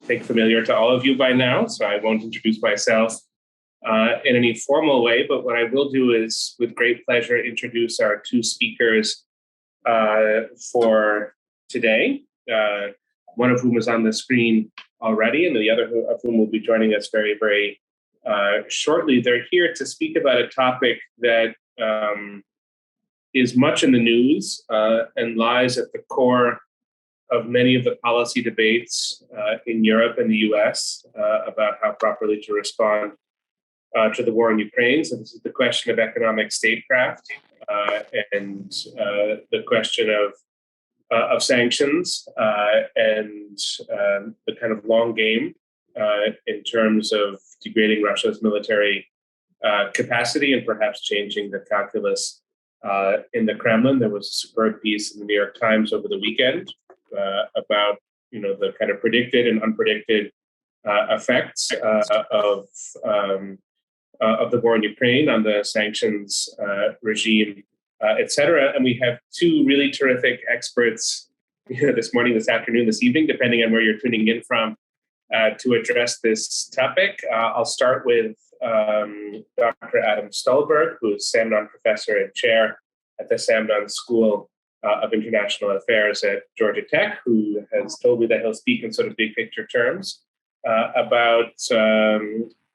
think, familiar to all of you by now, so I won't introduce myself in any formal way. But what I will do is, with great pleasure, introduce our two speakers for today, one of whom is on the screen already, and the other of whom will be joining us very, very shortly. They're here to speak about a topic that is much in the news and lies at the core of many of the policy debates in Europe and the US about how properly to respond to the war in Ukraine. So this is the question of economic statecraft and the question of sanctions and the kind of long game in terms of degrading Russia's military capacity and perhaps changing the calculus in the Kremlin. There was a superb piece in the New York Times over the weekend about the kind of predicted and unpredicted effects of the war in Ukraine on the sanctions regime, et cetera. And we have two really terrific experts this morning, this afternoon, this evening, depending on where you're tuning in from, to address this topic. I'll start with Dr. Adam Stulberg, who is Sam Nunn Professor and Chair at the Sam Nunn School of International Affairs at Georgia Tech, who has told me that he'll speak in sort of big picture terms about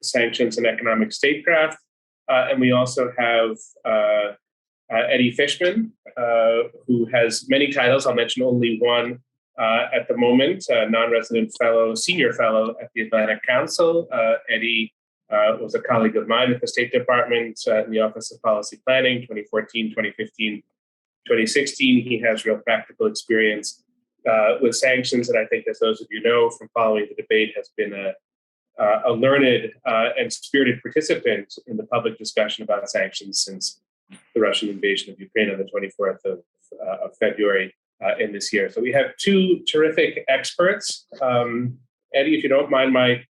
sanctions and economic statecraft. And we also have Eddie Fishman, who has many titles. I'll mention only one at the moment, non-resident fellow, senior fellow at the Atlantic Council. Eddie was a colleague of mine at the State Department in the Office of Policy Planning, 2014, 2015, 2016. He has real practical experience with sanctions, and I think, as those of you know from following the debate, has been a learned and spirited participant in the public discussion about sanctions since the Russian invasion of Ukraine on the 24th of February in this year. So we have two terrific experts. Eddie, if you don't mind my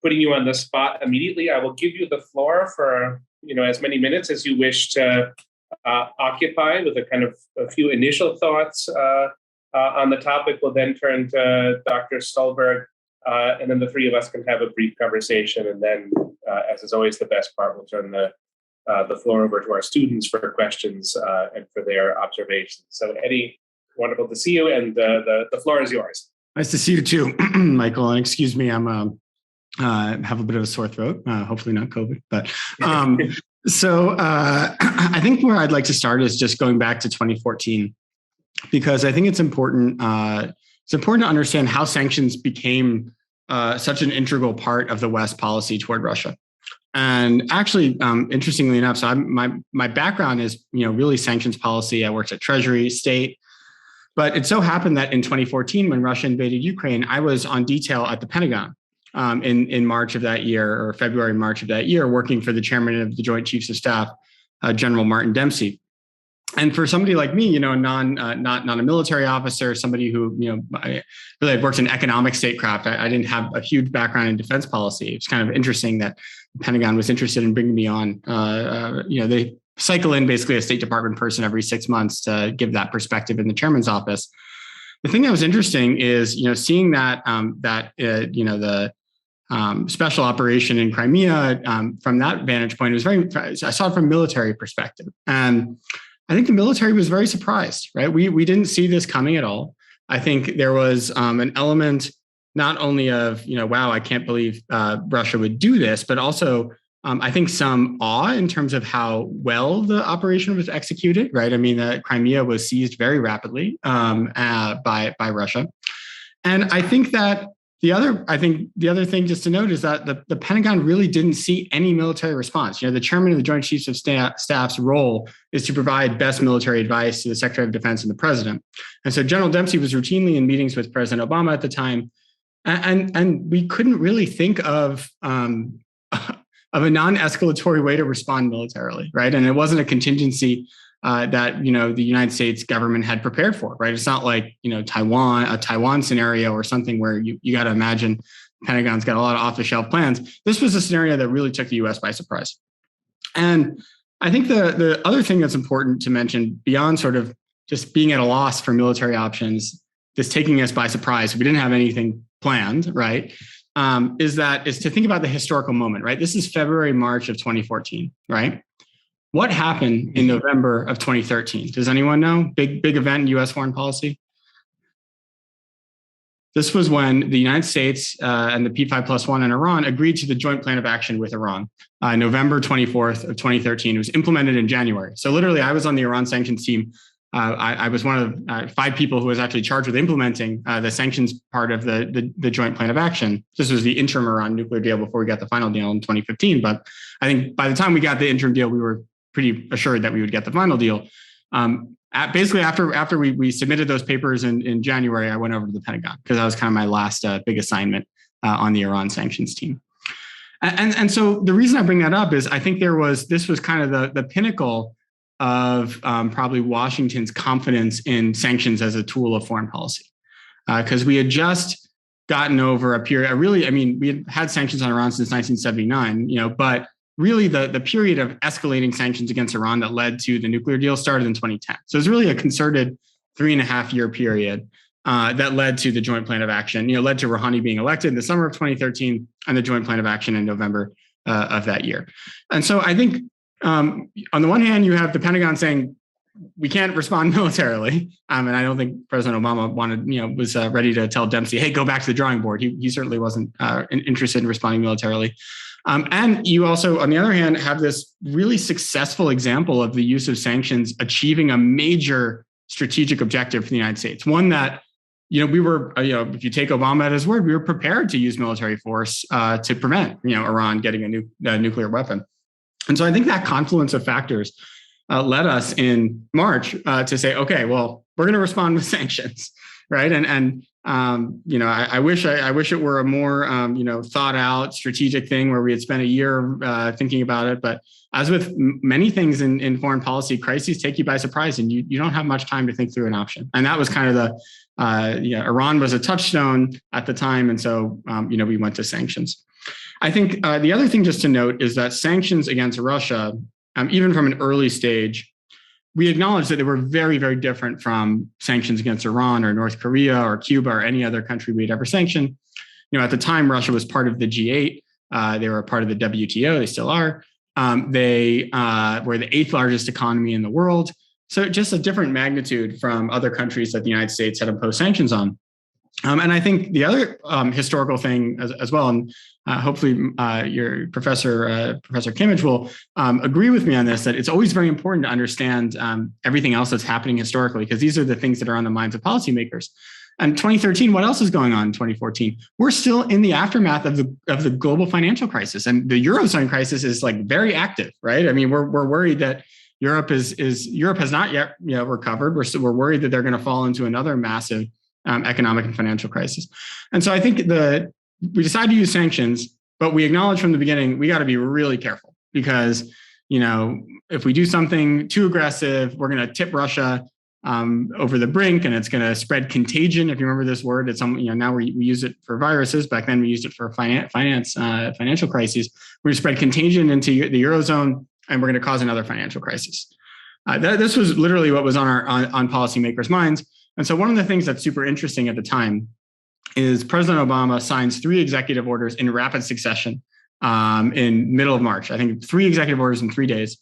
putting you on the spot immediately, I will give you the floor for as many minutes as you wish to occupy, with a few initial thoughts on the topic. We'll then turn to Dr. Stulberg, and then the three of us can have a brief conversation. And then, as is always the best part, we'll turn the floor over to our students for questions and for their observations. So, Eddie, wonderful to see you, and the floor is yours. Nice to see you too, Michael. And excuse me, I'm have a bit of a sore throat. Hopefully not COVID, but so I think where I'd like to start is just going back to 2014, because I think it's important. It's important to understand how sanctions became such an integral part of the West policy toward Russia. And actually, interestingly enough, so my background is really sanctions policy. I worked at Treasury, State. But it so happened that in 2014, when Russia invaded Ukraine, I was on detail at the Pentagon in March of that year, or February, March of that year, working for the chairman of the Joint Chiefs of Staff, General Martin Dempsey. And for somebody like me, not a military officer, somebody who, I really had worked in economic statecraft. I didn't have a huge background in defense policy. It's kind of interesting that the Pentagon was interested in bringing me on. They cycle in basically a State Department person every 6 months to give that perspective in the chairman's office. The thing that was interesting is, seeing that the special operation in Crimea from that vantage point, I saw it from a military perspective, and I think the military was very surprised. Right, we didn't see this coming at all. I think there was an element not only of wow, I can't believe Russia would do this, but also I think some awe in terms of how well the operation was executed, right? I mean, Crimea was seized very rapidly by Russia. And I think that the other thing just to note is that the Pentagon really didn't see any military response. The chairman of the Joint Chiefs of Staff's role is to provide best military advice to the Secretary of Defense and the President. And so General Dempsey was routinely in meetings with President Obama at the time. And we couldn't really think of a non-escalatory way to respond militarily, right? And it wasn't a contingency that the United States government had prepared for, right? It's not like a Taiwan scenario or something where you got to imagine the Pentagon's got a lot of off-the-shelf plans. This was a scenario that really took the U.S. by surprise. And I think the other thing that's important to mention, beyond sort of just being at a loss for military options, this taking us by surprise, we didn't have anything planned, right, is to think about the historical moment, right? This is February, March of 2014, right? What happened in November of 2013? Does anyone know? Big event in U.S. foreign policy? This was when the United States and the P5+1 and Iran agreed to the joint plan of action with Iran, November 24th of 2013. It was implemented in January. So literally, I was on the Iran sanctions team. I was one of 5 people who was actually charged with implementing the sanctions part of the joint plan of action. This was the interim Iran nuclear deal before we got the final deal in 2015. But I think by the time we got the interim deal, we were pretty assured that we would get the final deal. Basically, after we submitted those papers in January, I went over to the Pentagon because that was kind of my last big assignment on the Iran sanctions team. And so the reason I bring that up is I think this was kind of the pinnacle of probably Washington's confidence in sanctions as a tool of foreign policy, because we had just gotten over a period. We had sanctions on Iran since 1979, but really the period of escalating sanctions against Iran that led to the nuclear deal started in 2010. So it's really a concerted 3.5-year period that led to the joint plan of action, led to Rouhani being elected in the summer of 2013 and the joint plan of action in November of that year. And so I think on the one hand, you have the Pentagon saying, we can't respond militarily. And I don't think President Obama was ready to tell Dempsey, hey, go back to the drawing board. He certainly wasn't interested in responding militarily. And you also, on the other hand, have this really successful example of the use of sanctions achieving a major strategic objective for the United States. One that, we were, if you take Obama at his word, we were prepared to use military force to prevent, Iran getting a nuclear weapon. And so I think that confluence of factors led us in March to say, okay, well, we're going to respond with sanctions, right? I wish it were a more thought out strategic thing where we had spent a year thinking about it. But as with many things in foreign policy, crises take you by surprise, and you don't have much time to think through an option. And that was kind of Iran was a touchstone at the time, and so we went to sanctions. I think the other thing just to note is that sanctions against Russia, even from an early stage, we acknowledge that they were very, very different from sanctions against Iran or North Korea or Cuba or any other country we'd ever sanctioned. At the time, Russia was part of the G8. They were a part of the WTO. They still are. They were the 8th largest economy in the world. So just a different magnitude from other countries that the United States had imposed sanctions on. And I think the other historical thing as well, and hopefully your Professor Kimmage will agree with me on this, that it's always very important to understand everything else that's happening historically, because these are the things that are on the minds of policymakers. And 2013, what else is going on in 2014? We're still in the aftermath of the global financial crisis, and the Eurozone crisis is like very active, right? I mean, we're worried that Europe has not yet recovered. We're worried that they're going to fall into another massive economic and financial crisis. And so I think we decided to use sanctions, but we acknowledge from the beginning, we got to be really careful because, if we do something too aggressive, we're going to tip Russia over the brink, and it's going to spread contagion. If you remember this word, it's now we use it for viruses. Back then we used it for financial crises. We're going to spread contagion into the Eurozone, and we're going to cause another financial crisis. This was literally what was on policymakers' minds. And so one of the things that's super interesting at the time is President Obama signs 3 executive orders in rapid succession in middle of March. I think 3 executive orders in 3 days,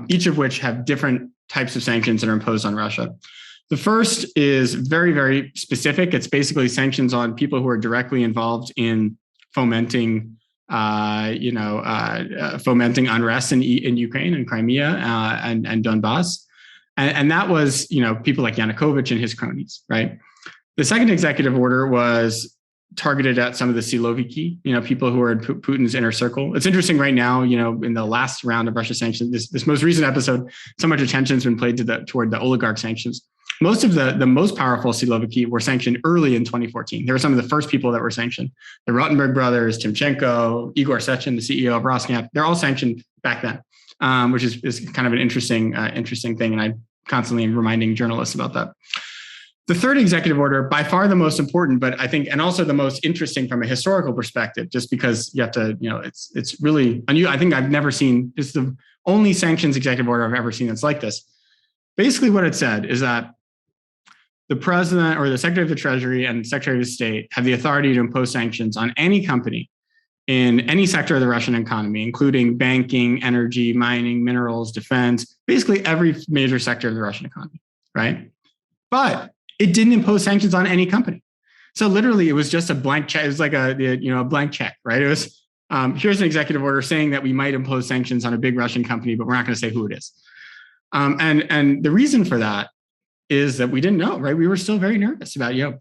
each of which have different types of sanctions that are imposed on Russia. The first is very, very specific. It's basically sanctions on people who are directly involved in fomenting unrest in Ukraine and Crimea and Donbass. And that was, people like Yanukovych and his cronies, right? The second executive order was targeted at some of the Siloviki, people who are in Putin's inner circle. It's interesting right now, in the last round of Russia sanctions, this most recent episode, so much attention has been played toward the oligarch sanctions. Most of the most powerful Siloviki were sanctioned early in 2014. They were some of the first people that were sanctioned. The Rotenberg brothers, Timchenko, Igor Sechin, the CEO of Rosneft, they're all sanctioned back then, which is kind of an interesting thing. And I constantly am reminding journalists about that. The third executive order, by far the most important, but I think, and also the most interesting from a historical perspective, just because you have to, it's really unusual. I think I've never seen, it's the only sanctions executive order I've ever seen that's like this. Basically what it said is that the president or the secretary of the treasury and secretary of state have the authority to impose sanctions on any company in any sector of the Russian economy, including banking, energy, mining, minerals, defense, basically every major sector of the Russian economy, right? But it didn't impose sanctions on any company. So literally, it was just a blank check. It was like a blank check, right? It was here's an executive order saying that we might impose sanctions on a big Russian company, but we're not going to say who it is. And the reason for that is that we didn't know, right? We were still very nervous about, could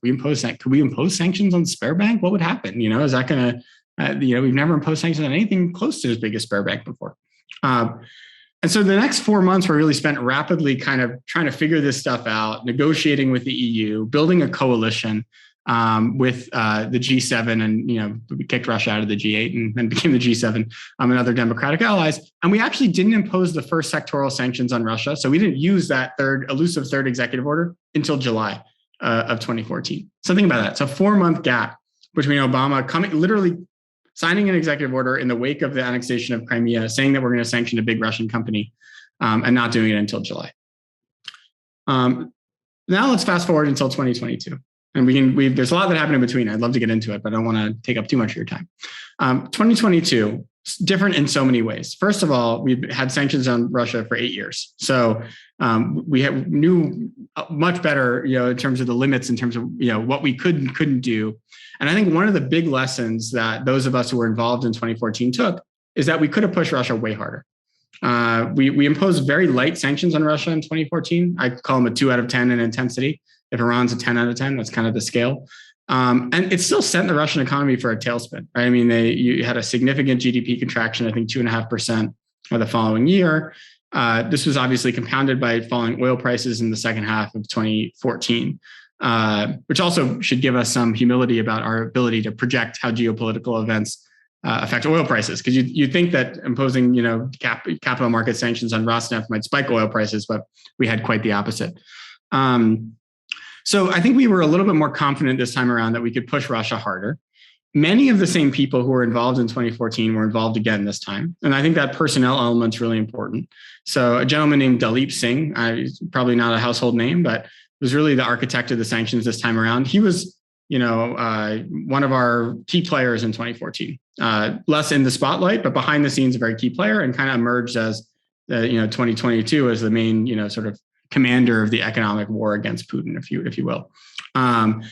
we impose sanctions on Sberbank? What would happen? Is that going to, we've never imposed sanctions on anything close to as big as Sberbank before. And so the next 4 months were really spent rapidly kind of trying to figure this stuff out, negotiating with the EU, building a coalition with the G7, and we kicked Russia out of the G8 and then became the G7 and other democratic allies. And we actually didn't impose the first sectoral sanctions on Russia. So we didn't use that elusive third executive order until July of 2014. Something about that. It's a 4-month gap between Obama literally signing an executive order in the wake of the annexation of Crimea, saying that we're going to sanction a big Russian company and not doing it until July. Now let's fast forward until 2022. And there's a lot that happened in between. I'd love to get into it, but I don't want to take up too much of your time. 2022, different in so many ways. First of all, we've had sanctions on Russia for 8 years. So we knew much better, in terms of the limits, in terms of, what we could and couldn't do. And I think one of the big lessons that those of us who were involved in 2014 took is that we could have pushed Russia way harder. We imposed very light sanctions on Russia in 2014. I call them a 2 out of 10 in intensity. If Iran's a 10 out of 10, that's kind of the scale. And it still sent the Russian economy for a tailspin. Right? I mean, you had a significant GDP contraction, I think 2.5% of the following year. This was obviously compounded by falling oil prices in the second half of 2014, which also should give us some humility about our ability to project how geopolitical events affect oil prices. Because you think that imposing, capital market sanctions on Rosneft might spike oil prices, but we had quite the opposite. So I think we were a little bit more confident this time around that we could push Russia harder. Many of the same people who were involved in 2014 were involved again this time. And I think that personnel element's really important. So a gentleman named Dalip Singh, he's probably not a household name, but was really the architect of the sanctions this time around. He was, one of our key players in 2014, less in the spotlight, but behind the scenes, a very key player, and kind of emerged as, 2022 as the main, sort of commander of the economic war against Putin, if you will. And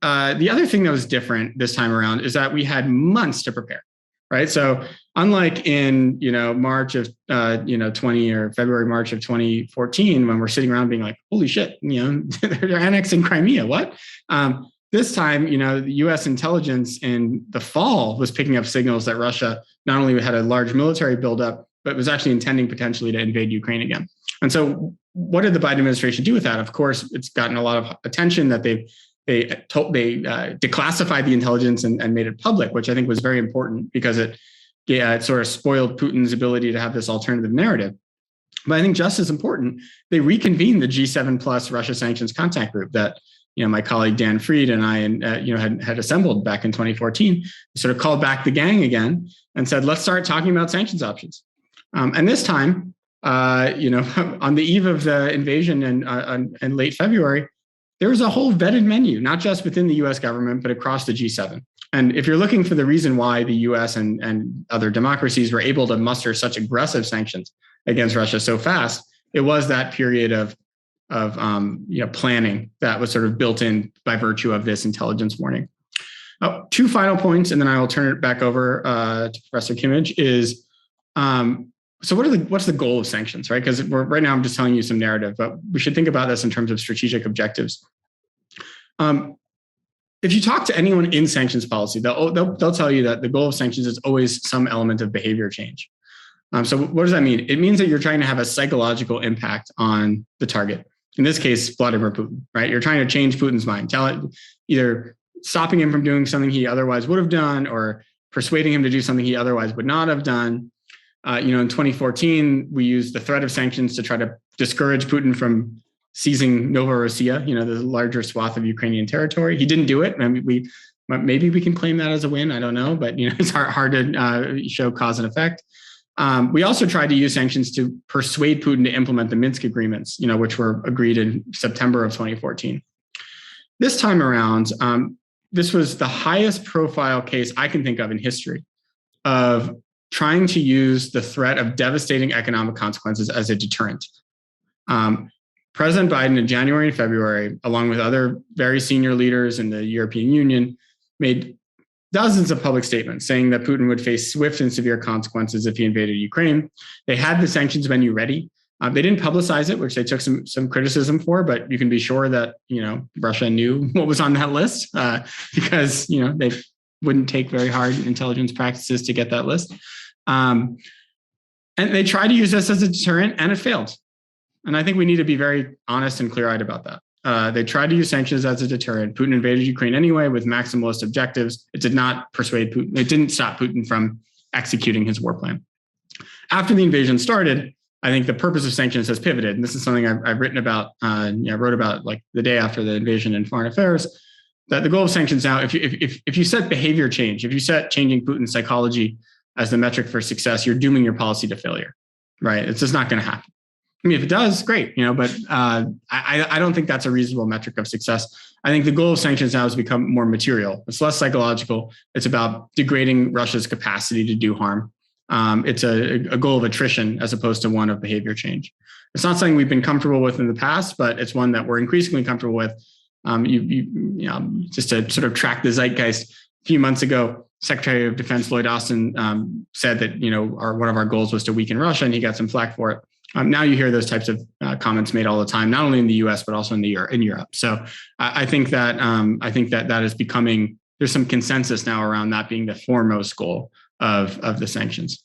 the other thing that was different this time around is that we had months to prepare, right? So unlike in, March of, 20 or February, March of 2014, when we're sitting around being like, holy shit, they're annexing Crimea, what? This time, the US intelligence in the fall was picking up signals that Russia not only had a large military buildup, but was actually intending potentially to invade Ukraine again. And so what did the Biden administration do with that? Of course, it's gotten a lot of attention that they declassified the intelligence and made it public, which I think was very important because it sort of spoiled Putin's ability to have this alternative narrative. But I think just as important, they reconvened the G7 plus Russia sanctions contact group that my colleague Dan Fried and I had assembled back in 2014. Sort of called back the gang again and said, let's start talking about sanctions options. And this time, on the eve of the invasion in late February, there was a whole vetted menu, not just within the US government, but across the G7. And if you're looking for the reason why the US and other democracies were able to muster such aggressive sanctions against Russia so fast, it was that period of planning that was sort of built in by virtue of this intelligence warning. Two final points, and then I will turn it back over to Professor Kimmage, is so what's the goal of sanctions, right? Because right now I'm just telling you some narrative, but we should think about this in terms of strategic objectives. If you talk to anyone in sanctions policy, they'll tell you that the goal of sanctions is always some element of behavior change. So what does that mean? It means that you're trying to have a psychological impact on the target. In this case, Vladimir Putin, right? You're trying to change Putin's mind, either stopping him from doing something he otherwise would have done or persuading him to do something he otherwise would not have done. In 2014, we used the threat of sanctions to try to discourage Putin from seizing Novorossiya, the larger swath of Ukrainian territory. He didn't do it. And maybe we can claim that as a win. I don't know, but it's hard to show cause and effect. We also tried to use sanctions to persuade Putin to implement the Minsk agreements, which were agreed in September of 2014. This time around, this was the highest profile case I can think of in history of trying to use the threat of devastating economic consequences as a deterrent. President Biden in January and February, along with other very senior leaders in the European Union, made dozens of public statements saying that Putin would face swift and severe consequences if he invaded Ukraine. They had the sanctions menu ready. They didn't publicize it, which they took some criticism for, but you can be sure that, Russia knew what was on that list because, they wouldn't take very hard intelligence practices to get that list. And they tried to use this as a deterrent and it failed. And I think we need to be very honest and clear-eyed about that. They tried to use sanctions as a deterrent. Putin invaded Ukraine anyway with maximalist objectives. It did not persuade Putin. It didn't stop Putin from executing his war plan. After the invasion started, I think the purpose of sanctions has pivoted. And this is something I've written about. I wrote about like the day after the invasion in Foreign Affairs, that the goal of sanctions now, if you set behavior change, if you set changing Putin's psychology as the metric for success, you're dooming your policy to failure, right? It's just not going to happen. I mean, if it does, great, but I don't think that's a reasonable metric of success. I think the goal of sanctions now has become more material. It's less psychological. It's about degrading Russia's capacity to do harm. It's a goal of attrition as opposed to one of behavior change. It's not something we've been comfortable with in the past, but it's one that we're increasingly comfortable with. Just to sort of track the zeitgeist, a few months ago, Secretary of Defense Lloyd Austin said that one of our goals was to weaken Russia, and he got some flack for it. Now you hear those types of comments made all the time, not only in the U.S. but also in Europe. So I think that that is becoming, there's some consensus now around that being the foremost goal of the sanctions.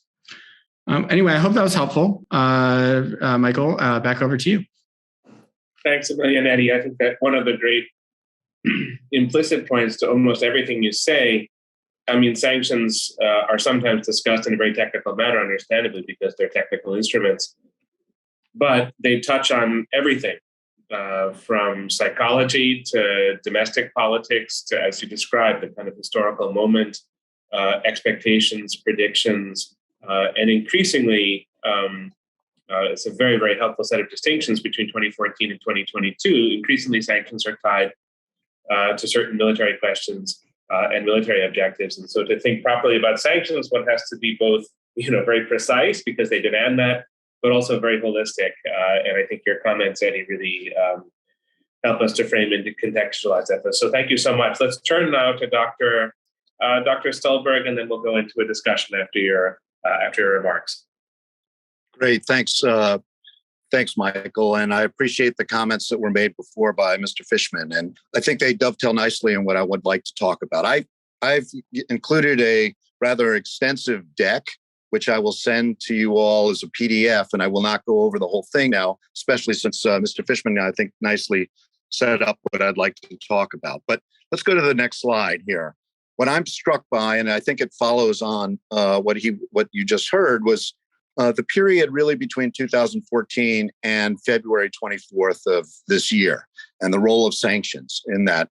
Anyway, I hope that was helpful. Michael, back over to you. Thanks a million, Eddie. I think that one of the great implicit points to almost everything you say, sanctions are sometimes discussed in a very technical manner, understandably, because they're technical instruments. But they touch on everything, from psychology to domestic politics to, as you described, the kind of historical moment, expectations, predictions, and increasingly, it's a very, very helpful set of distinctions between 2014 and 2022. Increasingly, sanctions are tied to certain military questions and military objectives. And so to think properly about sanctions, one has to be both, very precise because they demand that, but also very holistic. And I think your comments, Eddie, really help us to frame and to contextualize that. So thank you so much. Let's turn now to Dr. Stulberg, and then we'll go into a discussion after your remarks. Great, thanks. Thanks, Michael. And I appreciate the comments that were made before by Mr. Fishman. And I think they dovetail nicely in what I would like to talk about. I've included a rather extensive deck, which I will send to you all as a PDF, and I will not go over the whole thing now, especially since Mr. Fishman, I think, nicely set up what I'd like to talk about. But let's go to the next slide here. What I'm struck by, and I think it follows on what you just heard, was the period really between 2014 and February 24th of this year, and the role of sanctions in that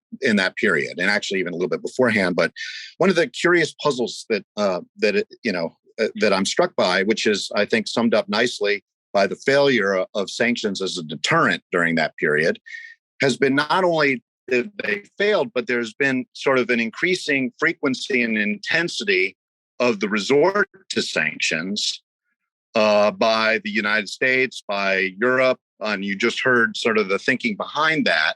period, and actually even a little bit beforehand. But one of the curious puzzles that I'm struck by, which is, I think, summed up nicely by the failure of sanctions as a deterrent during that period, has been not only that they failed, but there's been sort of an increasing frequency and intensity of the resort to sanctions by the United States, by Europe, and you just heard sort of the thinking behind that.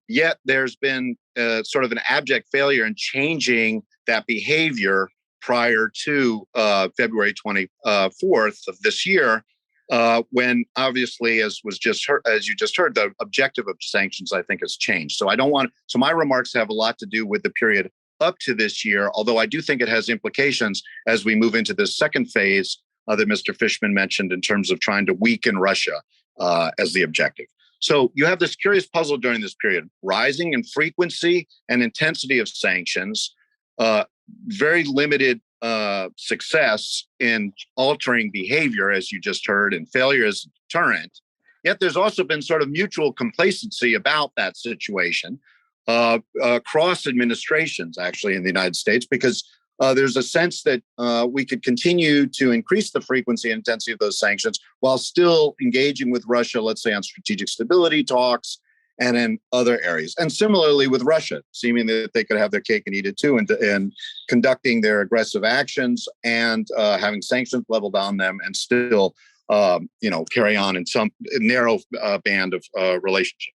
Yet there's been sort of an abject failure in changing that behavior prior to February 24th of this year, when obviously, as you just heard, the objective of sanctions, I think, has changed. So my remarks have a lot to do with the period up to this year, although I do think it has implications as we move into this second phase that Mr. Fishman mentioned in terms of trying to weaken Russia as the objective. So you have this curious puzzle during this period: rising in frequency and intensity of sanctions, very limited success in altering behavior, as you just heard, and failure as a deterrent. Yet there's also been sort of mutual complacency about that situation across administrations, actually, in the United States, because there's a sense that we could continue to increase the frequency and intensity of those sanctions while still engaging with Russia, let's say on strategic stability talks and in other areas. And similarly with Russia, seeming that they could have their cake and eat it too, and conducting their aggressive actions and having sanctions leveled on them and still, carry on in some narrow band of relationship.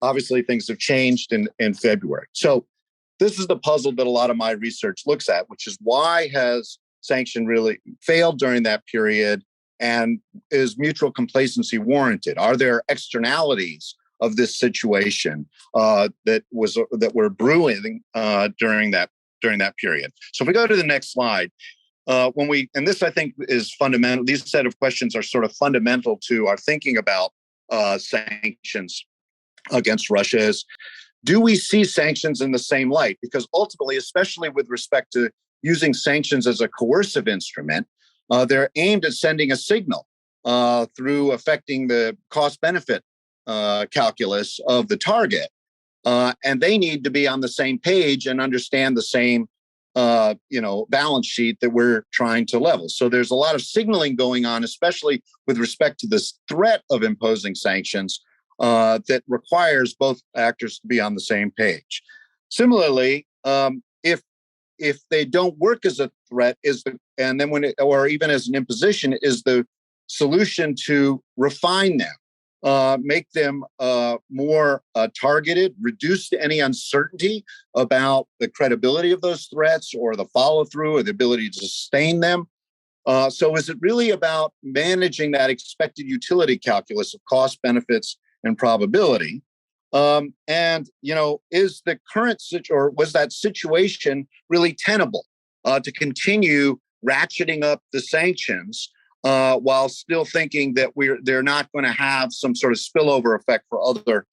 Obviously, things have changed in February. So this is the puzzle that a lot of my research looks at, which is why has sanction really failed during that period, and is mutual complacency warranted? Are there externalities of this situation that were brewing during that period? So if we go to the next slide, and this I think is fundamental. These set of questions are sort of fundamental to our thinking about sanctions against Russia. Is, do we see sanctions in the same light? Because ultimately, especially with respect to using sanctions as a coercive instrument, they're aimed at sending a signal through affecting the cost-benefit calculus of the target. And they need to be on the same page and understand the same balance sheet that we're trying to level. So there's a lot of signaling going on, especially with respect to this threat of imposing sanctions, that requires both actors to be on the same page. Similarly, if they don't work as a threat, or even as an imposition, is the solution to refine them, make them more targeted, reduce any uncertainty about the credibility of those threats or the follow-through or the ability to sustain them. So is it really about managing that expected utility calculus of cost, benefits, and probability? Is the current or was that situation really tenable to continue ratcheting up the sanctions while still thinking that they're not going to have some sort of spillover effect for other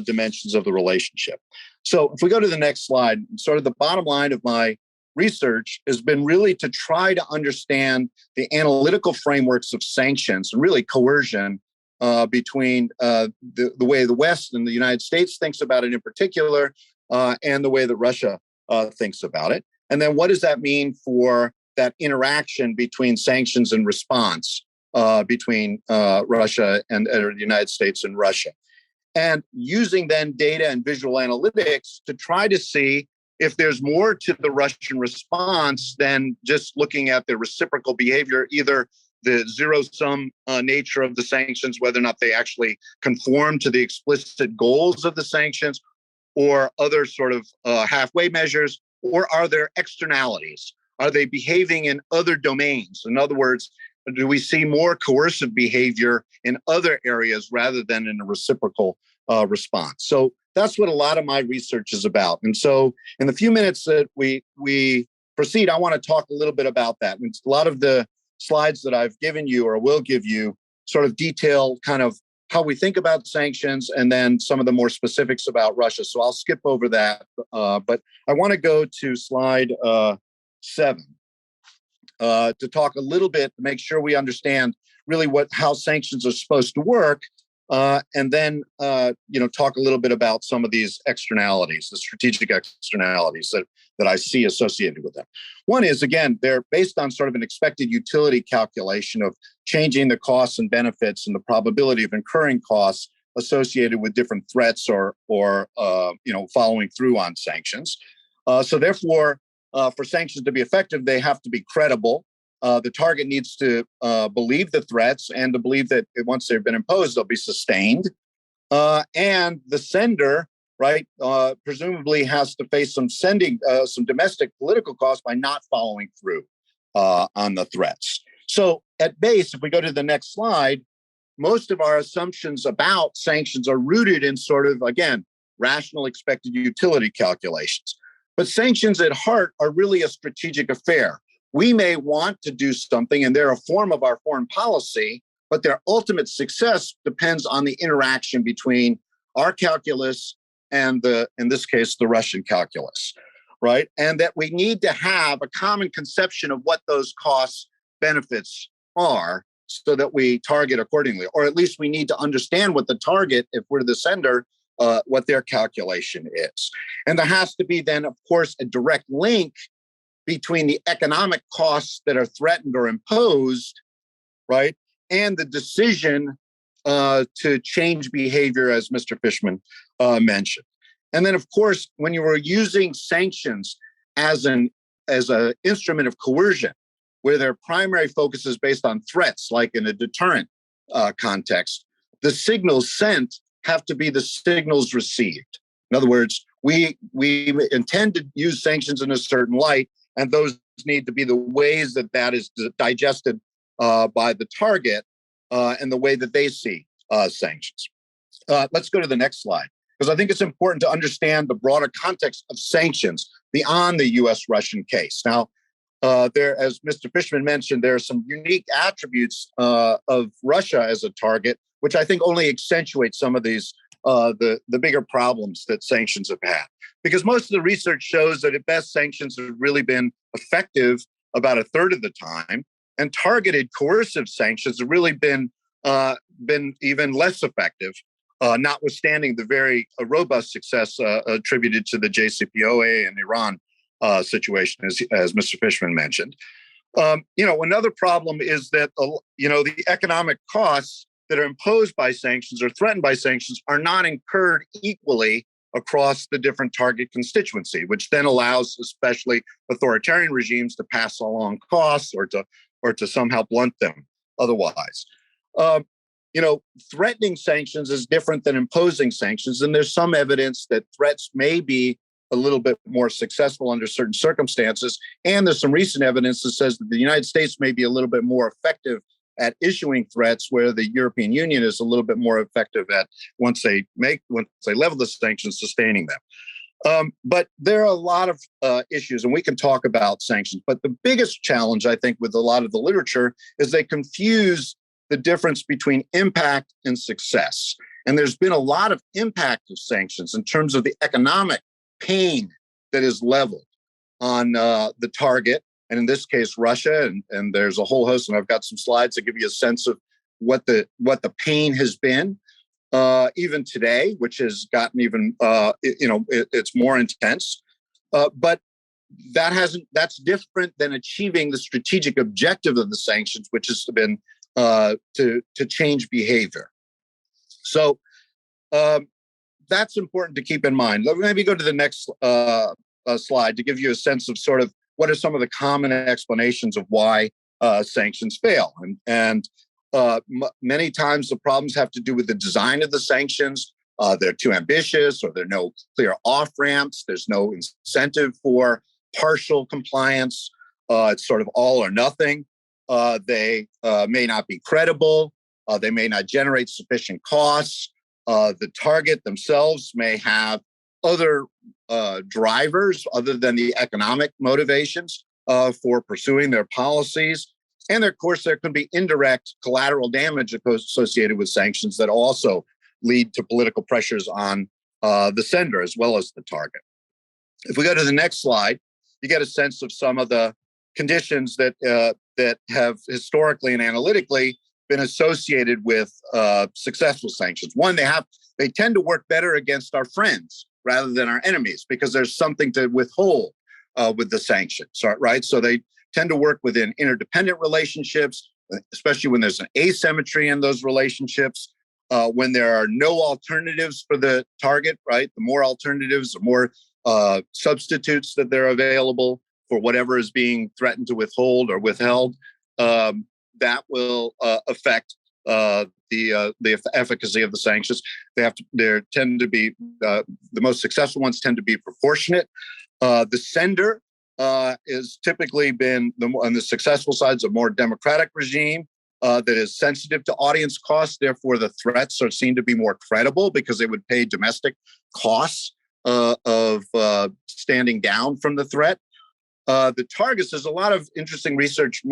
dimensions of the relationship? So if we go to the next slide, sort of the bottom line of my research has been really to try to understand the analytical frameworks of sanctions and really coercion between the way the West and the United States thinks about it in particular, and the way that Russia thinks about it. And then what does that mean for that interaction between sanctions and response between Russia and the United States and Russia? And using then data and visual analytics to try to see if there's more to the Russian response than just looking at the reciprocal behavior, either the zero-sum nature of the sanctions, whether or not they actually conform to the explicit goals of the sanctions, or other sort of halfway measures, or are there externalities? Are they behaving in other domains? In other words, do we see more coercive behavior in other areas rather than in a reciprocal response? So that's what a lot of my research is about. And so in the few minutes that we proceed, I want to talk a little bit about that. And a lot of the slides that I've given you or will give you sort of detail kind of how we think about sanctions and then some of the more specifics about Russia. So I'll skip over that. But I want to go to slide 7 to talk a little bit, to make sure we understand really how sanctions are supposed to work. And then, talk a little bit about some of these externalities, the strategic externalities that I see associated with them. One is, again, they're based on sort of an expected utility calculation of changing the costs and benefits and the probability of incurring costs associated with different threats or following through on sanctions. So therefore, for sanctions to be effective, they have to be credible. The target needs to believe the threats and to believe that once they've been imposed, they'll be sustained. And the sender, right, presumably has to face some domestic political costs by not following through on the threats. So at base, if we go to the next slide, most of our assumptions about sanctions are rooted in sort of, again, rational expected utility calculations. But sanctions at heart are really a strategic affair. We may want to do something, and they're a form of our foreign policy, but their ultimate success depends on the interaction between our calculus and in this case, the Russian calculus, right? And that we need to have a common conception of what those costs, benefits are so that we target accordingly, or at least we need to understand what the target, if we're the sender, what their calculation is. And there has to be then, of course, a direct link between the economic costs that are threatened or imposed, right, and the decision to change behavior, as Mr. Fishman mentioned. And then, of course, when you were using sanctions as an instrument of coercion, where their primary focus is based on threats, like in a deterrent context, the signals sent have to be the signals received. In other words, we intend to use sanctions in a certain light, and those need to be the ways that is digested by the target and the way that they see sanctions. Let's go to the next slide, because I think it's important to understand the broader context of sanctions beyond the U.S.-Russian case. Now, there, as Mr. Fishman mentioned, there are some unique attributes of Russia as a target, which I think only accentuate some of these, the bigger problems that sanctions have had. Because most of the research shows that at best, sanctions have really been effective about a third of the time, and targeted coercive sanctions have really been even less effective, notwithstanding the very robust success attributed to the JCPOA and Iran situation, as Mr. Fishman mentioned. Another problem is that the economic costs that are imposed by sanctions or threatened by sanctions are not incurred equally across the different target constituency, which then allows especially authoritarian regimes to pass along costs or to somehow blunt them otherwise. Threatening sanctions is different than imposing sanctions, and there's some evidence that threats may be a little bit more successful under certain circumstances. And there's some recent evidence that says that the United States may be a little bit more effective at issuing threats, where the European Union is a little bit more effective at once they level the sanctions, sustaining them. But there are a lot of issues, and we can talk about sanctions. But the biggest challenge, I think, with a lot of the literature is they confuse the difference between impact and success. And there's been a lot of impact of sanctions in terms of the economic pain that is leveled on the target, and in this case, Russia. And there's a whole host, and I've got some slides to give you a sense of what the pain has been, even today, which has gotten even it's more intense. But that's different than achieving the strategic objective of the sanctions, which has been to change behavior. So that's important to keep in mind. Let me maybe go to the next slide to give you a sense of sort of what are some of the common explanations of why sanctions fail. And many times the problems have to do with the design of the sanctions. They're too ambitious, or there are no clear off-ramps. There's no incentive for partial compliance. It's sort of all or nothing. They may not be credible. They may not generate sufficient costs. The target themselves may have other drivers other than the economic motivations for pursuing their policies. And of course, there can be indirect collateral damage associated with sanctions that also lead to political pressures on the sender as well as the target. If we go to the next slide, you get a sense of some of the conditions that have historically and analytically been associated with successful sanctions. One, they tend to work better against our friends rather than our enemies, because there's something to withhold with the sanctions, right? So they tend to work within interdependent relationships, especially when there's an asymmetry in those relationships, when there are no alternatives for the target, right? The more alternatives, the more substitutes that they're available for whatever is being threatened to withhold or withheld, that will affect the efficacy of the sanctions. The most successful ones tend to be proportionate. The sender is typically been on the successful sides a more democratic regime that is sensitive to audience costs. Therefore, the threats are seen to be more credible because they would pay domestic costs of standing down from the threat. The targets, there's a lot of interesting research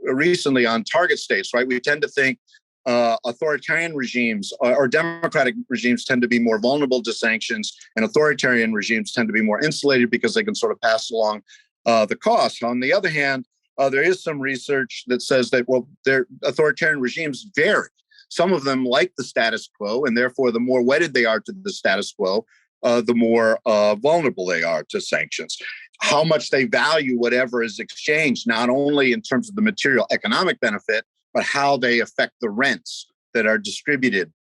recently on target states, right? We tend to think authoritarian regimes or democratic regimes tend to be more vulnerable to sanctions, and authoritarian regimes tend to be more insulated because they can sort of pass along the cost. On the other hand, there is some research that says that, their authoritarian regimes vary. Some of them like the status quo, and therefore the more wedded they are to the status quo, the more vulnerable they are to sanctions. How much they value whatever is exchanged, not only in terms of the material economic benefit, but how they affect the rents that are distributed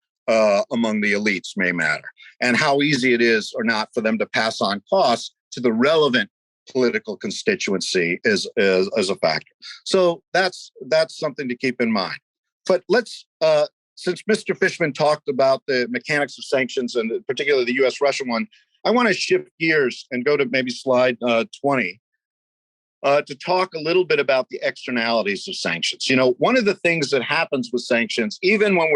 among the elites may matter, and how easy it is or not for them to pass on costs to the relevant political constituency is a factor. So that's something to keep in mind. But let's, since Mr. Fishman talked about the mechanics of sanctions, and particularly the U.S.-Russia one, I want to shift gears and go to maybe slide 20 to talk a little bit about the externalities of sanctions. You know, one of the things that happens with sanctions, even when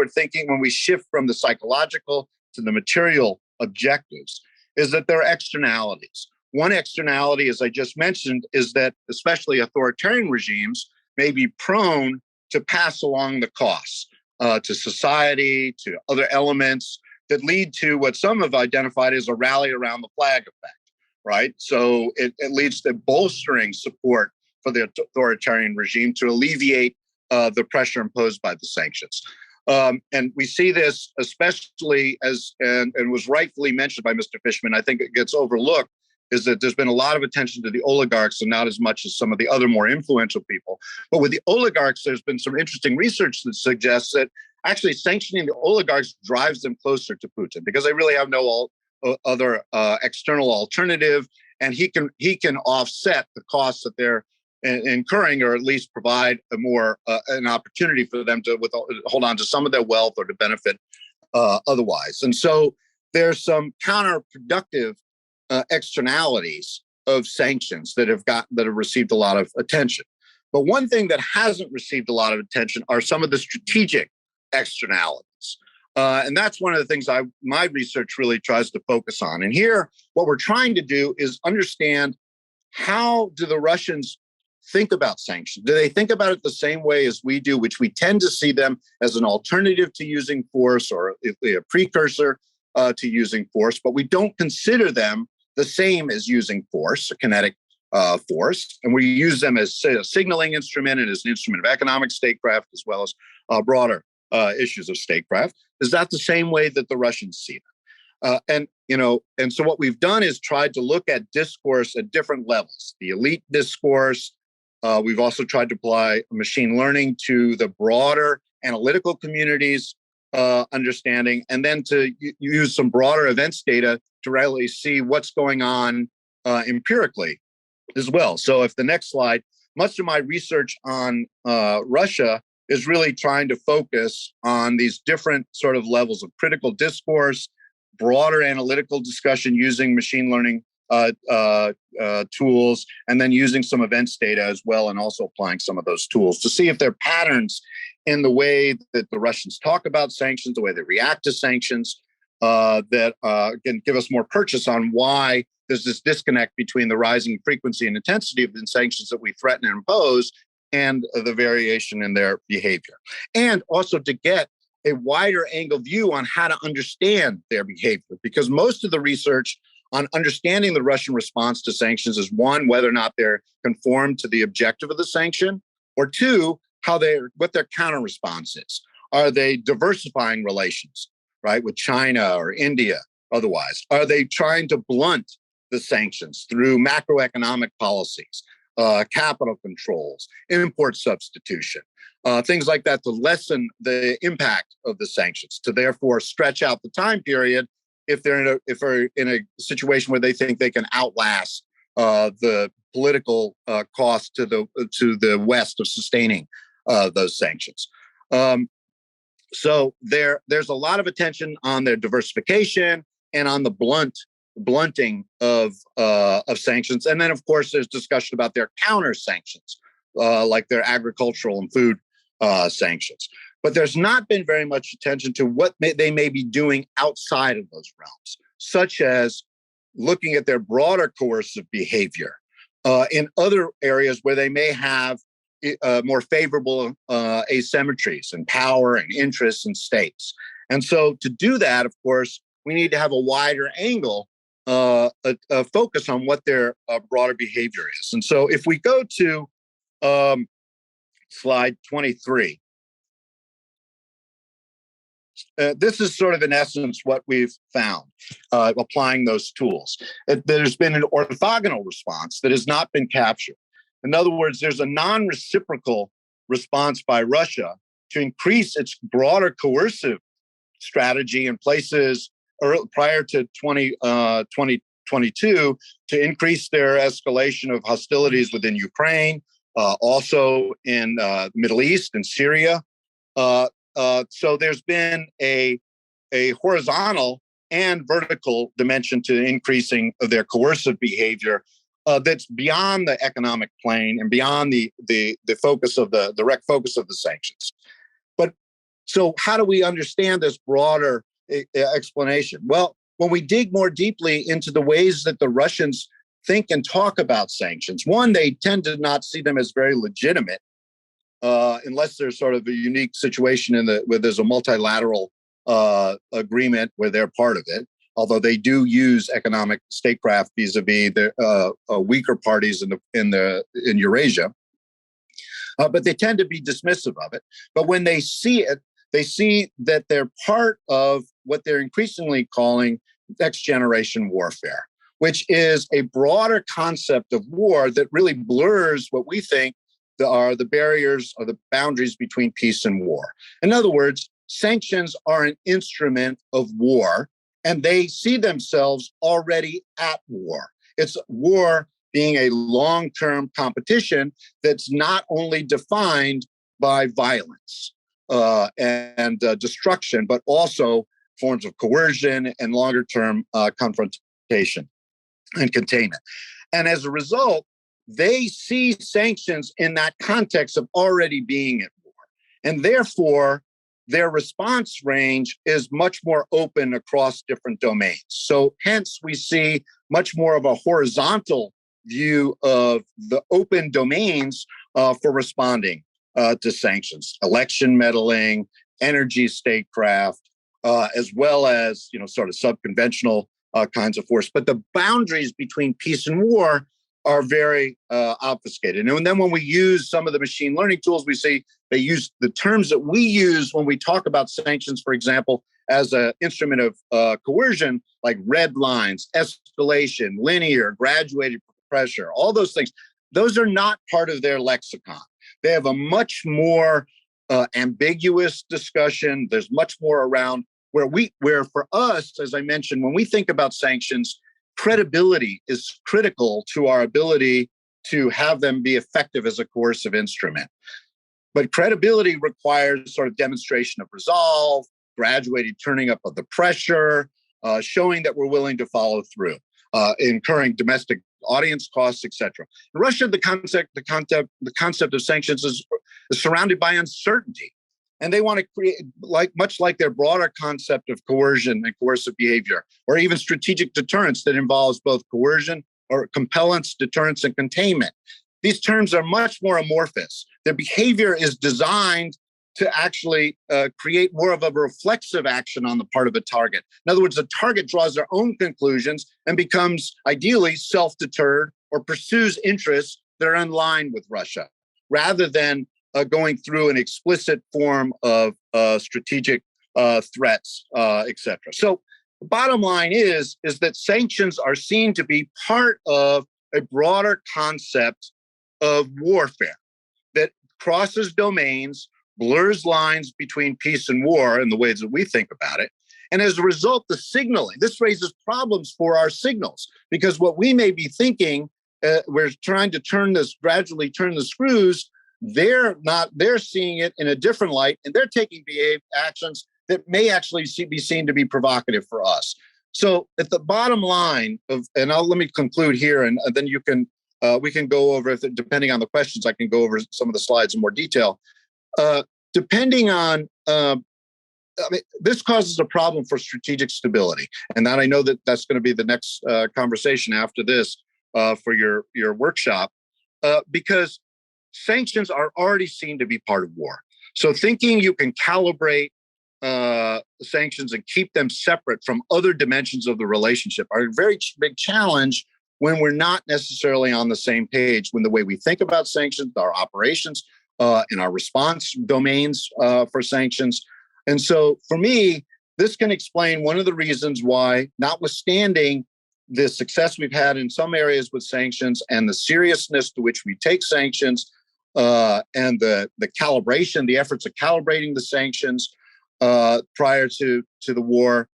we shift from the psychological to the material objectives, is that there are externalities. One externality, as I just mentioned, is that especially authoritarian regimes may be prone to pass along the costs to society, to other elements that lead to what some have identified as a rally around the flag effect, right? So it leads to bolstering support for the authoritarian regime to alleviate the pressure imposed by the sanctions. And we see this especially and was rightfully mentioned by Mr. Fishman, I think it gets overlooked, is that there's been a lot of attention to the oligarchs and not as much as some of the other more influential people. But with the oligarchs, there's been some interesting research that suggests that actually sanctioning the oligarchs drives them closer to Putin because they really have no other external alternative, and he can offset the costs that they're incurring, or at least provide a more an opportunity for them to hold on to some of their wealth or to benefit otherwise. And so there's some counterproductive externalities of sanctions that have received a lot of attention. But one thing that hasn't received a lot of attention are some of the strategic externalities. And that's one of the things my research really tries to focus on. And here, what we're trying to do is understand, how do the Russians think about sanctions? Do they think about it the same way as we do, which we tend to see them as an alternative to using force or a precursor to using force, but we don't consider them the same as using force, a kinetic force, and we use them as a signaling instrument and as an instrument of economic statecraft, as well as broader issues of statecraft. Is that the same way that the Russians see them? And so what we've done is tried to look at discourse at different levels. The elite discourse. We've also tried to apply machine learning to the broader analytical community's understanding, and then to use some broader events data to really see what's going on empirically as well. So if the next slide, much of my research on Russia is really trying to focus on these different sort of levels of critical discourse, broader analytical discussion using machine learning tools, and then using some events data as well, and also applying some of those tools to see if there are patterns in the way that the Russians talk about sanctions, the way they react to sanctions, that can give us more purchase on why there's this disconnect between the rising frequency and intensity of the sanctions that we threaten and impose and the variation in their behavior. And also to get a wider angle view on how to understand their behavior, because most of the research on understanding the Russian response to sanctions is, one, whether or not they're conformed to the objective of the sanction, or two, what their counter response is. Are they diversifying relations, right, with China or India otherwise? Are they trying to blunt the sanctions through macroeconomic policies, capital controls, import substitution, things like that, to lessen the impact of the sanctions, to therefore stretch out the time period if they're in a situation where they think they can outlast the political cost to the West of sustaining those sanctions. So there's a lot of attention on their diversification and on the blunting of sanctions, and then of course there's discussion about their counter sanctions, like their agricultural and food sanctions. But there's not been very much attention to what they may be doing outside of those realms, such as looking at their broader coercive behavior in other areas where they may have more favorable asymmetries in power and interests in states. And so to do that, of course, we need to have a wider angle, a focus on what their broader behavior is. And so if we go to slide 23, this is sort of in essence what we've found applying those tools. There's been an orthogonal response that has not been captured. In other words, there's a non-reciprocal response by Russia to increase its broader coercive strategy in places prior to 2022 to increase their escalation of hostilities within Ukraine, also in the Middle East and Syria. So there's been a horizontal and vertical dimension to increasing of their coercive behavior that's beyond the economic plane and beyond the focus of the direct focus of the sanctions. But so how do we understand this broader explanation? Well, when we dig more deeply into the ways that the Russians think and talk about sanctions, one, they tend to not see them as very legitimate unless there's sort of a unique situation where there's a multilateral agreement where they're part of it. Although they do use economic statecraft vis-a-vis the weaker parties in Eurasia, but they tend to be dismissive of it. But when they see it, they see that they're part of what they're increasingly calling next generation warfare, which is a broader concept of war that really blurs what we think are the barriers or the boundaries between peace and war. In other words, sanctions are an instrument of war, and they see themselves already at war. It's war being a long-term competition that's not only defined by violence and destruction, but also forms of coercion and longer-term confrontation and containment. And as a result, they see sanctions in that context of already being at war. And therefore, their response range is much more open across different domains. So hence, we see much more of a horizontal view of the open domains for responding to sanctions: election meddling, energy statecraft, as well as sort of subconventional kinds of force. But the boundaries between peace and war are very obfuscated. And then when we use some of the machine learning tools, we see they use the terms that we use when we talk about sanctions, for example, as an instrument of coercion, like red lines, escalation, linear, graduated pressure, all those things. Those are not part of their lexicon. They have a much more ambiguous discussion. There's much more around where for us, as I mentioned, when we think about sanctions, credibility is critical to our ability to have them be effective as a coercive instrument. But credibility requires sort of demonstration of resolve, graduated turning up of the pressure, showing that we're willing to follow through, incurring domestic audience costs, etc. In Russia, the concept of sanctions is surrounded by uncertainty. And they want to create, much like their broader concept of coercion and coercive behavior, or even strategic deterrence that involves both coercion or compellence, deterrence, and containment. These terms are much more amorphous. Their behavior is designed to actually create more of a reflexive action on the part of a target. In other words, the target draws their own conclusions and becomes ideally self-deterred or pursues interests that are in line with Russia, rather than going through an explicit form of strategic threats, etc. So the bottom line is that sanctions are seen to be part of a broader concept of warfare that crosses domains, blurs lines between peace and war in the ways that we think about it. And as a result, the signaling, this raises problems for our signals, because what we may be thinking, we're trying to gradually turn the screws, they're seeing it in a different light, and they're taking actions that may actually be seen to be provocative for us. So at the bottom line let me conclude here, and then we can go over, depending on the questions, I can go over some of the slides in more detail. Depending on, this causes a problem for strategic stability. And that I know that's going to be the next conversation after this for your workshop, because sanctions are already seen to be part of war. So thinking you can calibrate sanctions and keep them separate from other dimensions of the relationship are a very big challenge when we're not necessarily on the same page, when the way we think about sanctions, our operations, and our response domains for sanctions And so for me, this can explain one of the reasons why, notwithstanding the success we've had in some areas with sanctions and the seriousness to which we take sanctions and the calibration, the efforts of calibrating the sanctions prior to the war,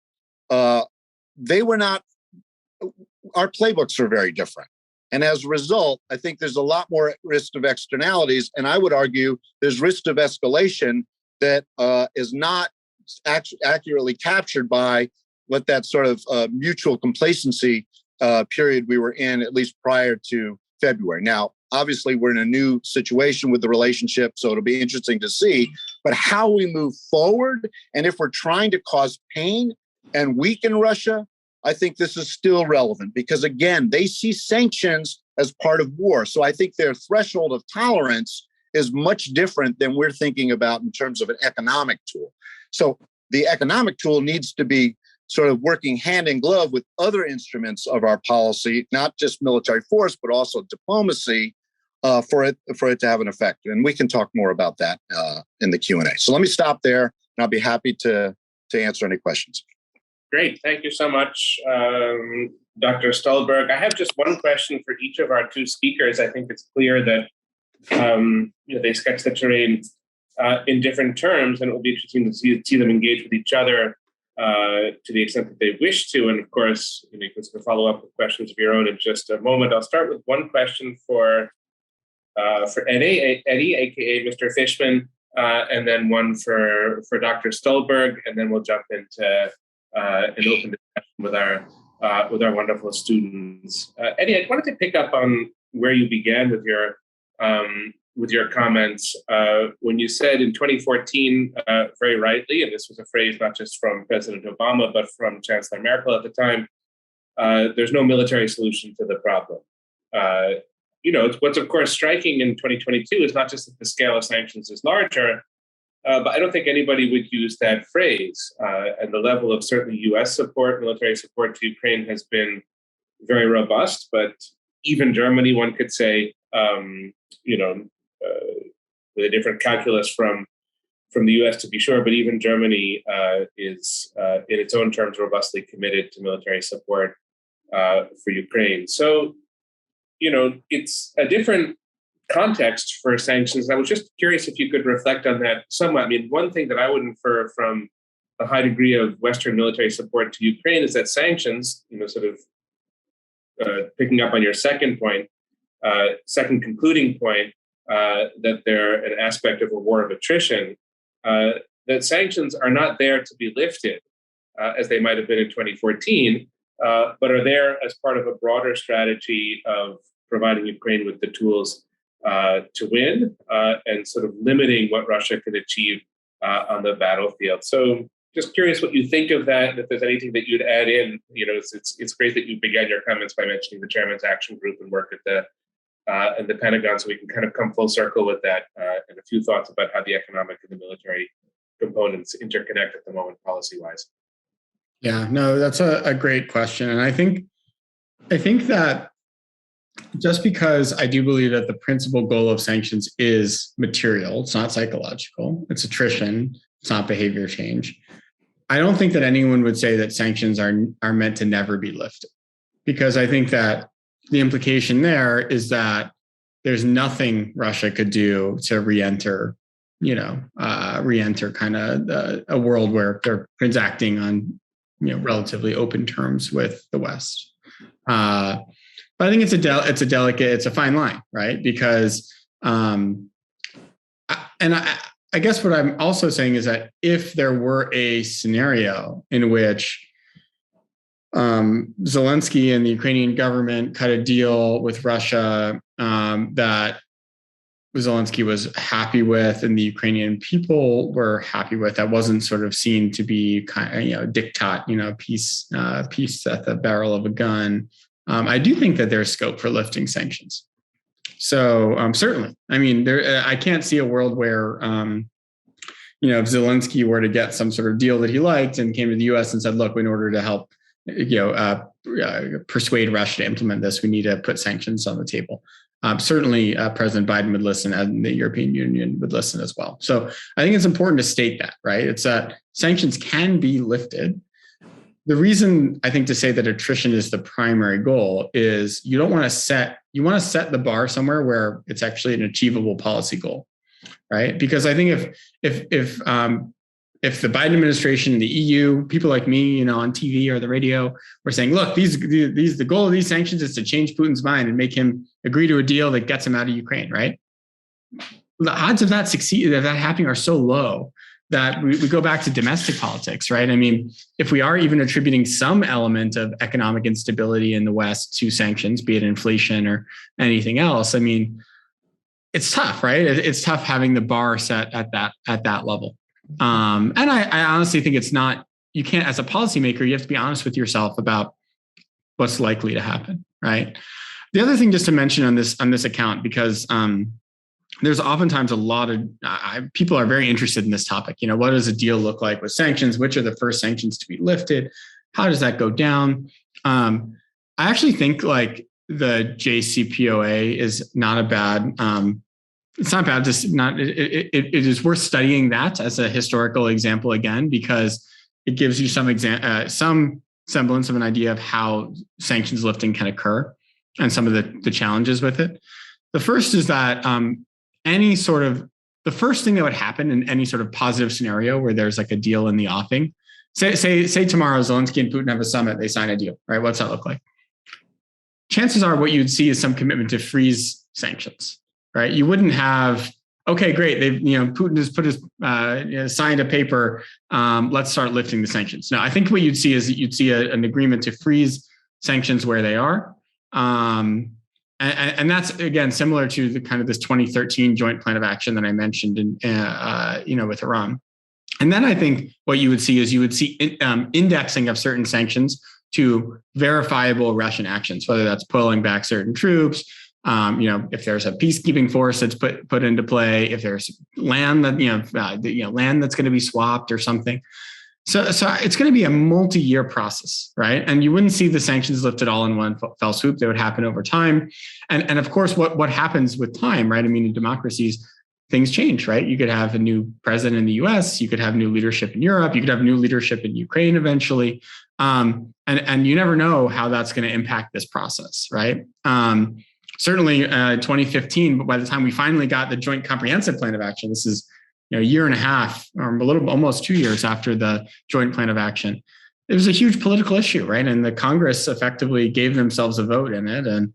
they were not, our playbooks are very different. And as a result, I think there's a lot more risk of externalities. And I would argue there's risk of escalation that is not accurately captured by what that sort of mutual complacency period we were in, at least prior to February. Now, obviously, we're in a new situation with the relationship, so it'll be interesting to see. But how we move forward, and if we're trying to cause pain and weaken Russia, I think this is still relevant because, again, they see sanctions as part of war. So I think their threshold of tolerance is much different than we're thinking about in terms of an economic tool. So the economic tool needs to be sort of working hand in glove with other instruments of our policy, not just military force, but also diplomacy for it to have an effect. And we can talk more about that in the Q&A. So let me stop there, and I'll be happy to answer any questions. Great. Thank you so much, Dr. Stulberg. I have just one question for each of our two speakers. I think it's clear that they sketch the terrain in different terms, and it will be interesting to see them engage with each other to the extent that they wish to. And of course, you can sort of follow up with questions of your own in just a moment. I'll start with one question for Eddie, aka Mr. Fishman, and then one for Dr. Stulberg, and then we'll jump into an open discussion with our wonderful students. Eddie, I wanted to pick up on where you began with your comments when you said in 2014, very rightly, and this was a phrase not just from President Obama, but from Chancellor Merkel at the time, there's no military solution to the problem. What's of course striking in 2022 is not just that the scale of sanctions is larger, but I don't think anybody would use that phrase. And the level of certainly U.S. support, military support to Ukraine has been very robust. But even Germany, one could say, with a different calculus from the U.S. to be sure, but even Germany is, in its own terms, robustly committed to military support for Ukraine. So, it's a different context for sanctions. I was just curious if you could reflect on that somewhat. I mean, one thing that I would infer from the high degree of Western military support to Ukraine is that sanctions, sort of picking up on your second concluding point, that they're an aspect of a war of attrition, that sanctions are not there to be lifted, as they might have been in 2014, but are there as part of a broader strategy of providing Ukraine with the tools to win and sort of limiting what Russia can achieve on the battlefield. So just curious what you think of that, and if there's anything that you'd add in. It's great that you began your comments by mentioning the Chairman's Action Group and work at the Pentagon, so we can kind of come full circle with that, and a few thoughts about how the economic and the military components interconnect at the moment policy-wise. Yeah, no, that's a great question. And I think that just because I do believe that the principal goal of sanctions is material, it's not psychological, it's attrition, it's not behavior change, I don't think that anyone would say that sanctions are meant to never be lifted. Because I think that the implication there is that there's nothing Russia could do to re-enter kind of a world where they're transacting on relatively open terms with the West. But I think it's a fine line, right? Because, I guess what I'm also saying is that if there were a scenario in which Zelensky and the Ukrainian government cut a deal with Russia that Zelensky was happy with and the Ukrainian people were happy with, that wasn't sort of seen to be kind of, diktat, peace at the barrel of a gun. I do think that there's scope for lifting sanctions. So certainly, I mean, I can't see a world where, if Zelensky were to get some sort of deal that he liked and came to the U.S. and said, look, in order to help, persuade Russia to implement this, we need to put sanctions on the table. Certainly, President Biden would listen, and the European Union would listen as well. So I think it's important to state that, right? It's that sanctions can be lifted. The reason I think to say that attrition is the primary goal is you want to set the bar somewhere where it's actually an achievable policy goal, right? Because I think if the Biden administration, the EU, people like me, on TV or the radio, were saying, look, the goal of these sanctions is to change Putin's mind and make him agree to a deal that gets him out of Ukraine, right? The odds of that happening are so low that we go back to domestic politics, right? I mean, if we are even attributing some element of economic instability in the West to sanctions, be it inflation or anything else, I mean, it's tough, right? It's tough having the bar set at that level. And I honestly think you can't, as a policymaker, you have to be honest with yourself about what's likely to happen, right? The other thing just to mention on this account, because there's oftentimes a lot of people are very interested in this topic. What does a deal look like with sanctions? Which are the first sanctions to be lifted? How does that go down? I actually think like the JCPOA is not a bad. It's not bad. It is worth studying that as a historical example again, because it gives you some semblance of an idea of how sanctions lifting can occur and some of the challenges with it. The first is that the first thing that would happen in any sort of positive scenario where there's like a deal in the offing, say tomorrow Zelensky and Putin have a summit, they sign a deal, right? What's that look like? Chances are what you'd see is some commitment to freeze sanctions, right? You wouldn't have, okay, great, Putin has put his signed a paper, let's start lifting the sanctions. No, I think what you'd see is an agreement to freeze sanctions where they are. And that's, again, similar to the kind of this 2013 joint plan of action that I mentioned with Iran. And then I think what you would see is indexing of certain sanctions to verifiable Russian actions, whether that's pulling back certain troops, if there's a peacekeeping force that's put into play, if there's land land that's going to be swapped or something. So it's going to be a multi-year process, right? And you wouldn't see the sanctions lifted all in one fell swoop. They would happen over time. And of course, what happens with time, right? I mean, in democracies, things change, right? You could have a new president in the US, you could have new leadership in Europe, you could have new leadership in Ukraine eventually. And you never know how that's going to impact this process, right? Certainly 2015, but by the time we finally got the Joint Comprehensive Plan of Action, this is a year and a half, or almost 2 years after the Joint Plan of Action, it was a huge political issue, right? And the Congress effectively gave themselves a vote in it, and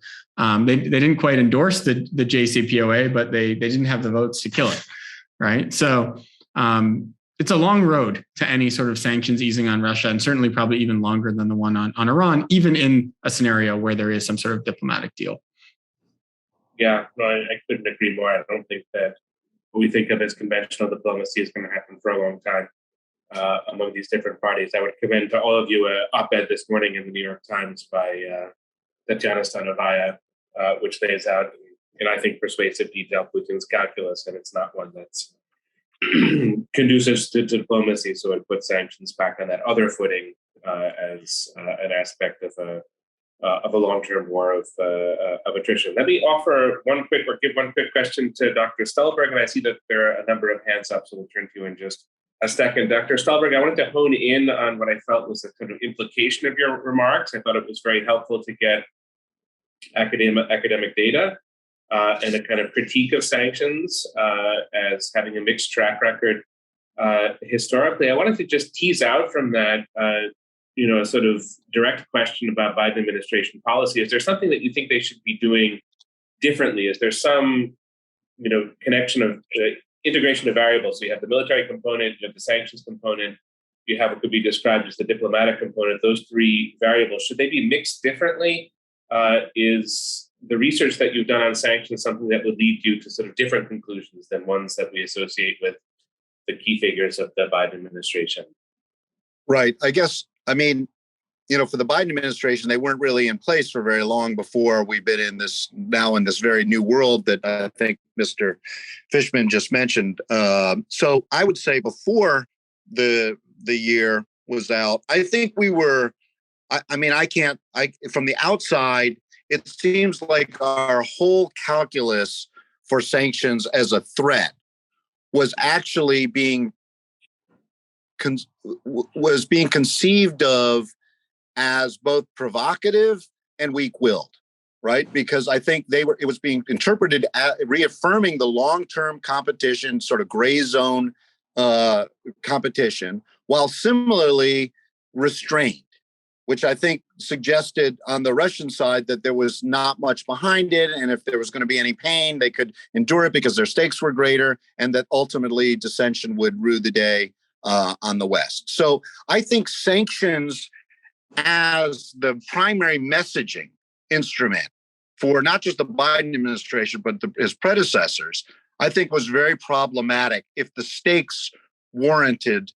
they didn't quite endorse the JCPOA, but they didn't have the votes to kill it, right? So it's a long road to any sort of sanctions easing on Russia, and certainly probably even longer than the one on Iran, even in a scenario where there is some sort of diplomatic deal. Yeah, no, I couldn't agree more. I don't think that what we think of as conventional diplomacy is going to happen for a long time among these different parties. I would commend to all of you an op-ed this morning in the New York Times by Tatiana Stanovaya, which lays out, in I think persuasive detail, Putin's calculus, and it's not one that's conducive to diplomacy. So it puts sanctions back on that other footing as an aspect of a long-term war of attrition. Let me give one quick question to Dr. Stulberg, and I see that there are a number of hands up, so we'll turn to you in just a second. Dr. Stulberg, I wanted to hone in on what I felt was a kind of implication of your remarks. I thought it was very helpful to get academic data and a kind of critique of sanctions as having a mixed track record historically. I wanted to just tease out from that a sort of direct question about Biden administration policy. Is there something that you think they should be doing differently? Is there some, connection of integration of variables? So you have the military component, you have the sanctions component, you have what could be described as the diplomatic component. Those three variables, should they be mixed differently? Is the research that you've done on sanctions something that would lead you to sort of different conclusions than ones that we associate with the key figures of the Biden administration? Right. I guess, for the Biden administration, they weren't really in place for very long before we've been in this very new world that I think Mr. Fishman just mentioned. So I would say before the year was out, I think we were, from the outside, it seems like our whole calculus for sanctions as a threat was actually being conceived of as both provocative and weak-willed, right? Because I think it was being interpreted as reaffirming the long-term competition, sort of gray zone competition, while similarly restrained, which I think suggested on the Russian side that there was not much behind it. And if there was going to be any pain, they could endure it because their stakes were greater, and that ultimately dissension would rue the day on the West. So I think sanctions as the primary messaging instrument for not just the Biden administration, but his predecessors, I think was very problematic if the stakes warranted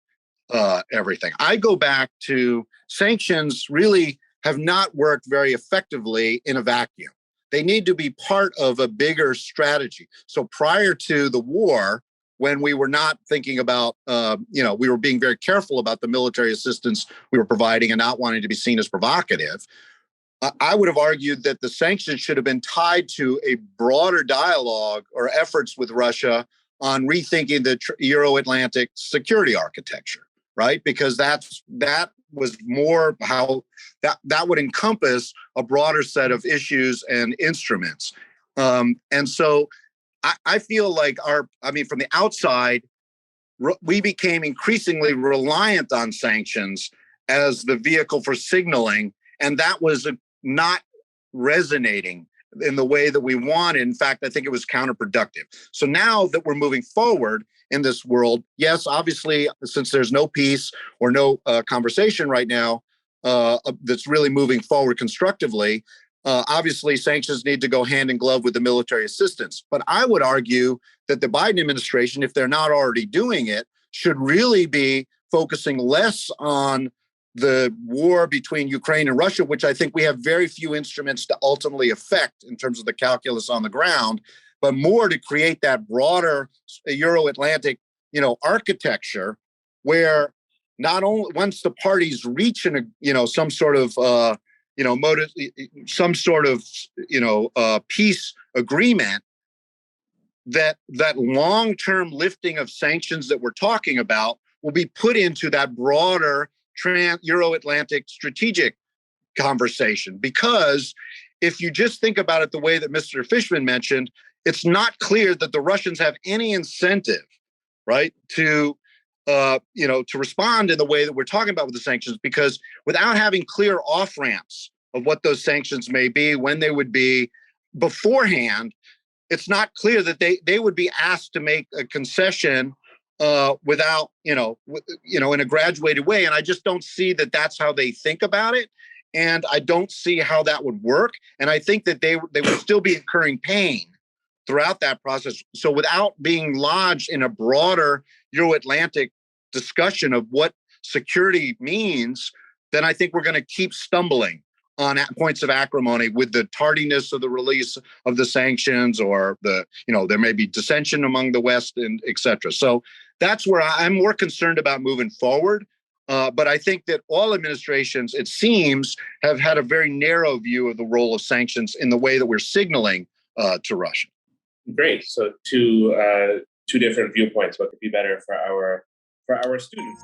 everything. I go back to sanctions really have not worked very effectively in a vacuum. They need to be part of a bigger strategy. So prior to the war, when we were not thinking about, we were being very careful about the military assistance we were providing and not wanting to be seen as provocative, I would have argued that the sanctions should have been tied to a broader dialogue or efforts with Russia on rethinking the Euro-Atlantic security architecture, right? Because that was more how that would encompass a broader set of issues and instruments. And so I feel like from the outside, we became increasingly reliant on sanctions as the vehicle for signaling, and that was not resonating in the way that we wanted. In fact, I think it was counterproductive. So now that we're moving forward in this world, yes, obviously, since there's no peace or no conversation right now that's really moving forward constructively, obviously sanctions need to go hand in glove with the military assistance. But I would argue that the Biden administration, if they're not already doing it, should really be focusing less on the war between Ukraine and Russia, which I think we have very few instruments to ultimately affect in terms of the calculus on the ground, but more to create that broader Euro-Atlantic, architecture where not only once the parties reach some sort of peace agreement, that long-term lifting of sanctions that we're talking about will be put into that broader Euro-Atlantic strategic conversation. Because if you just think about it the way that Mr. Fishman mentioned, it's not clear that the Russians have any incentive, right, to respond in the way that we're talking about with the sanctions, because without having clear off-ramps of what those sanctions may be, when they would be beforehand, it's not clear that they would be asked to make a concession without, in a graduated way. And I just don't see that that's how they think about it. And I don't see how that would work. And I think that they would still be incurring pain throughout that process. So without being lodged in a broader Euro-Atlantic discussion of what security means, then I think we're going to keep stumbling on points of acrimony with the tardiness of the release of the sanctions, or there may be dissension among the West, and et cetera. So that's where I'm more concerned about moving forward. But I think that all administrations, it seems, have had a very narrow view of the role of sanctions in the way that we're signaling to Russia. Great. So two different viewpoints. What could be better for our students?